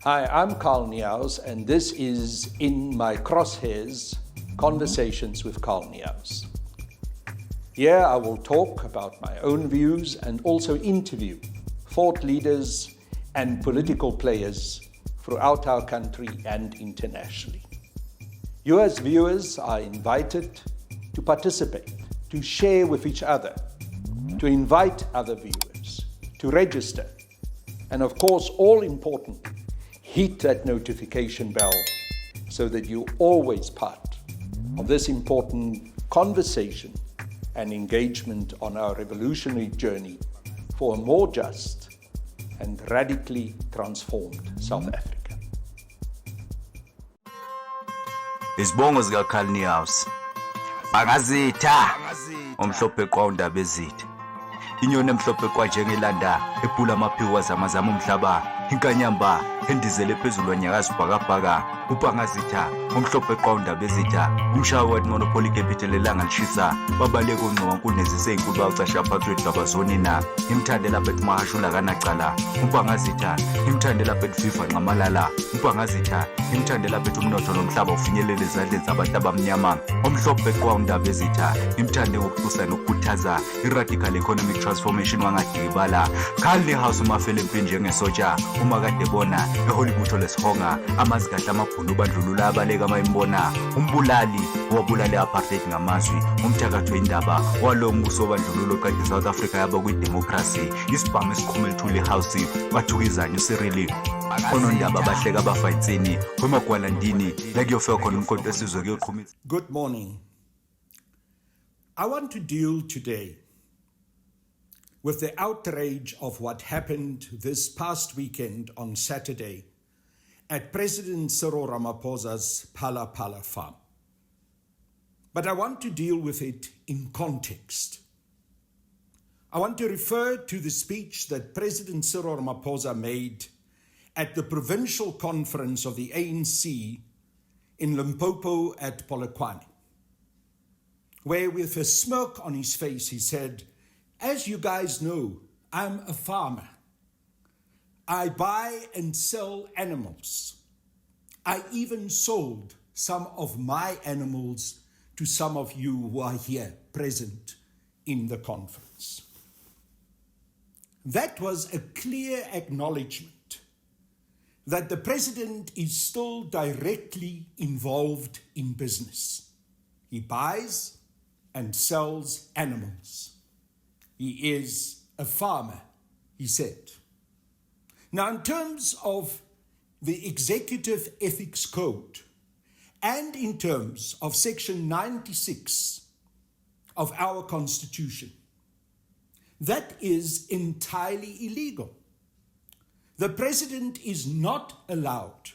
Hi, I'm Carl Niehaus, and this is In My Crosshairs, Conversations with Carl Niehaus. Here I will talk about my own views and also interview thought leaders and political players throughout our country and internationally. You as viewers are invited to participate, to share with each other, to invite other viewers, to register, and of course, all importantly, hit that notification bell so that you're always part of this important conversation and engagement on our revolutionary journey for a more just and radically transformed South Africa. Isibongo zika Carl Niehaus. Bangazitha omhlophe kwaundaba ezitha. Inyoni emhlophe kwa njengelanda ephula amaphiwa zamazama umhlaba. Inkanyamba endizele phezulu wanyakazi bhakabhaka ubhangazitha omhlophe kwaundaba ezitha umshawo wathi monopoly capital elanga lishisa babaleka ungqowa kunezise inkulu bacasha patriot labazonina imthandela bethi mahashula kanacala ubhangazitha imthandela bethi FIFA nqamalala ubhangazitha imthandela bethi umnotho nomhlaba ufinyelele ezandleni zabantu abamnyama omhlophe kwaundaba ezitha imthande ngokubusa nokukhuthaza iradical economic transformation wangadibala Carl Niehaus umafele empini njengesoja uma kade bona eHollywood lesihonga amazikahle amabhunu ubandlulula abaleka abayimbona umbulali wabulala apartheid ngamazwi umthakatho indaba walo mbuso obandlululo kade South Africa yaba kwidemocracy isibhamu esikhumela thule house bathukizana uCyril onondaba bahleka abafayitsini kwemagwalandini la kuyofika khona umkhonto esizwe kuyoqhumisa. Good morning. I want to deal today with the outrage of what happened this past weekend on Saturday at President Cyril Ramaphosa's Phala Phala farm. But I want to deal with it in context. I want to refer to the speech that President Cyril Ramaphosa made at the provincial conference of the ANC in Limpopo at Polokwane, where with a smirk on his face he said, "As you guys know, I'm a farmer. I buy and sell animals. I even sold some of my animals to some of you who are here present in the conference." That was a clear acknowledgement that the president is still directly involved in business. He buys and sells animals. He is a farmer, he said. Now, in terms of the Executive Ethics Code and in terms of Section 96 of our Constitution, that is entirely illegal. The president is not allowed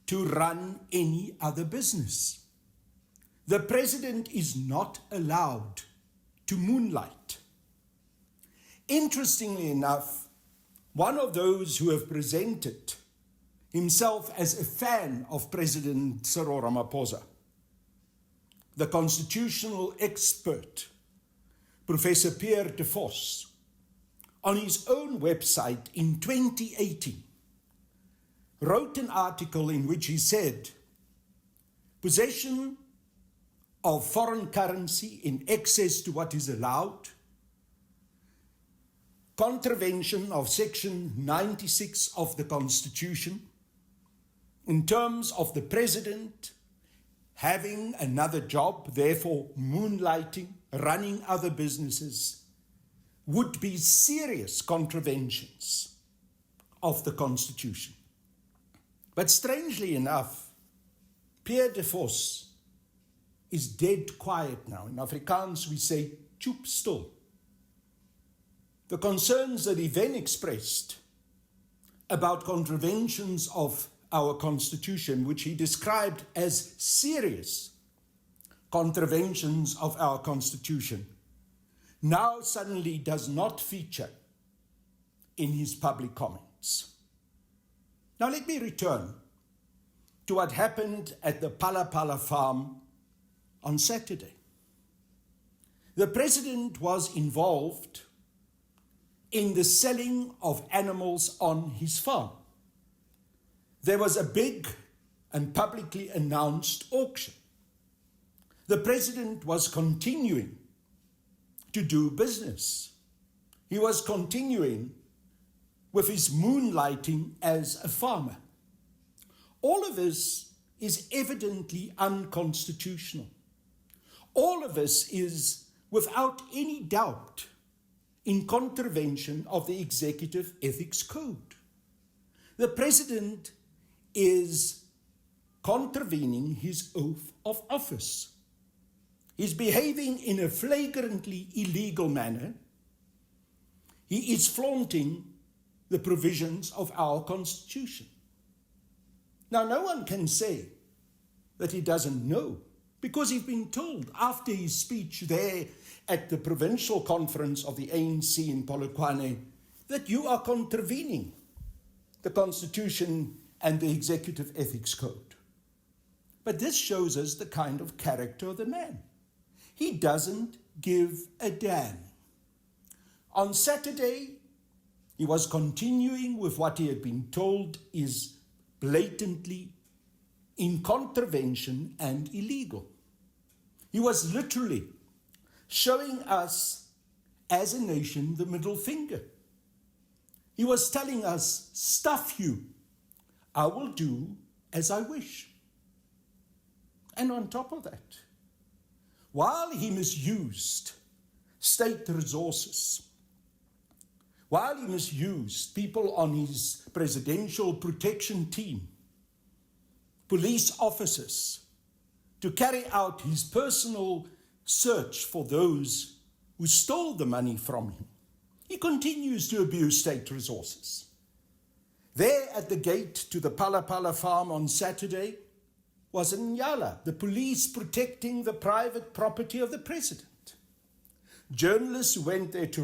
to run any other business. The president is not allowed to moonlight. Interestingly enough, one of those who have presented himself as a fan of President Cyril Ramaphosa, the constitutional expert, Professor Pierre de Vos, on his own website in 2018, wrote an article in which he said, possession of foreign currency in excess to what is allowed, contravention of Section 96 of the Constitution, in terms of the president having another job, therefore moonlighting, running other businesses, would be serious contraventions of the Constitution. But strangely enough, Pierre de Vos is dead quiet now. In Afrikaans we say, "Choep stil." The concerns that he then expressed about contraventions of our Constitution, which he described as serious contraventions of our Constitution, now suddenly does not feature in his public comments. Now let me return to what happened at the Phala Phala farm on Saturday. The president was involved in the selling of animals on his farm. there was a big and publicly announced auction. The president was continuing to do business. He was continuing with his moonlighting as a farmer. All of this is evidently unconstitutional. All of this is, without any doubt, in contravention of the Executive Ethics Code. The president is contravening his oath of office. He's behaving in a flagrantly illegal manner. He is flaunting the provisions of our Constitution. Now, no one can say that he doesn't know, because he's been told after his speech there at the provincial conference of the ANC in Polokwane that you are contravening the Constitution and the Executive Ethics Code. But this shows us the kind of character of the man. He doesn't give a damn. On Saturday, he was continuing with what he had been told is blatantly in contravention and illegal. He was literally showing us as a nation the middle finger. He was telling us, stuff you, I will do as I wish. And on top of that, while he misused state resources, while he misused people on his presidential protection team, police officers, to carry out his personal search for those who stole the money from him, he continues to abuse state resources. There at the gate to the Pala Pala farm on Saturday was Nyala, the police protecting the private property of the president. Journalists who went there to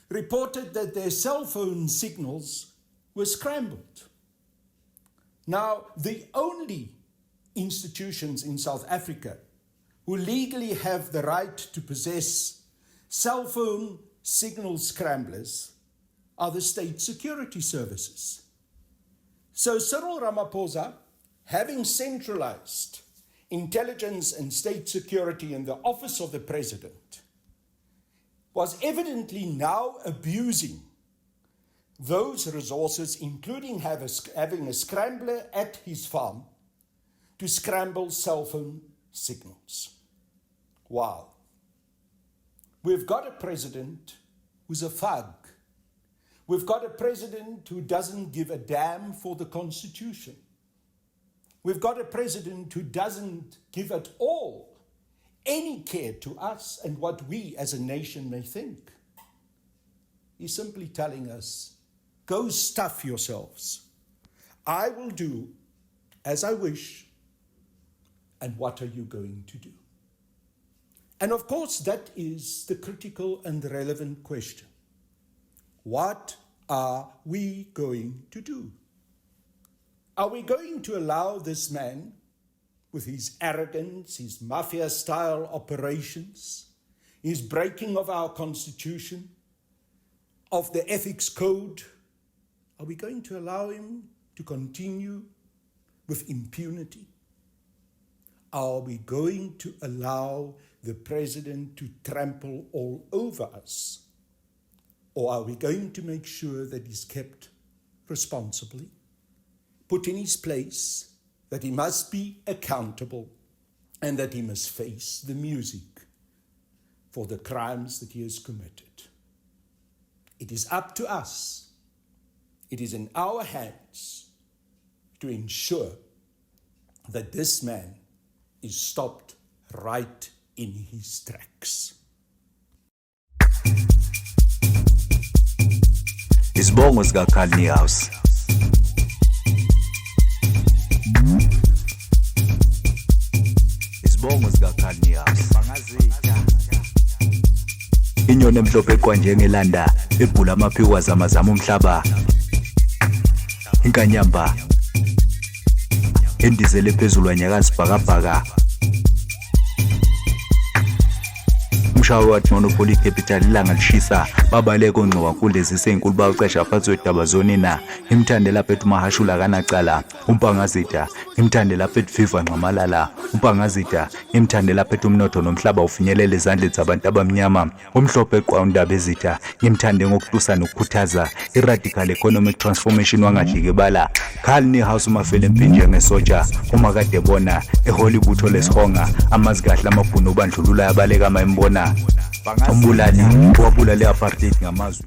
reported that their cell phone signals were scrambled. Now, the only institutions in South Africa who legally have the right to possess cell phone signal scramblers are the state security services. So Cyril Ramaphosa, having centralized intelligence and state security in the office of the president, was evidently now abusing those resources, including having a scrambler at his farm to scramble cell phone signals. Wow. We've got a president who's a thug. We've got a president who doesn't give a damn for the Constitution. We've got a president who doesn't give at all any care to us and what we as a nation may think. He's simply telling us, go stuff yourselves. I will do as I wish, and what are you going to do? And of course, that is the critical and relevant question. What are we going to do? Are we going to allow this man, with his arrogance, his mafia-style operations, his breaking of our Constitution, of the ethics code, are we going to allow him to continue with impunity? Are we going to allow the president to trample all over us? Or are we going to make sure that he's kept responsibly, put in his place, that he must be accountable, and that he must face the music for the crimes that he has committed? It is up to us. It is in our hands to ensure that this man is stopped right in his tracks. Isibongo sika Carl Niehaus. Isibongo sika Carl Niehaus. Bangazitha. Inyoni emhlophe kwanjengelanda ebhula amaphiwa zamazama umhlaba. Inkanyamba endizele phezulu wanyakazi bhakabhaka. umshawe wathi monopoly capital ilanga lishisa babaleke ongcoba kulezise inkulu baqesha phansi wedaba zone na imthande lapha ethi mahashula kanacala umpangazida imthande lapha ethi viva nqamalala umpangazida imthande lapha ethi umnotho nomhlaba ufinyelele ezandleni zabantu abamnyama umhlophe eqwanda bezitha imthande ngokuhlusa nokukhuthaza iradical economic transformation wangadlike bala Carl Niehaus umafele empinje ngesoja uma kade bona eHollywood olesihonga amazikahle amabhunu obandlulula yabaleka mayembona umbulali wabulale apartheid ngamazwi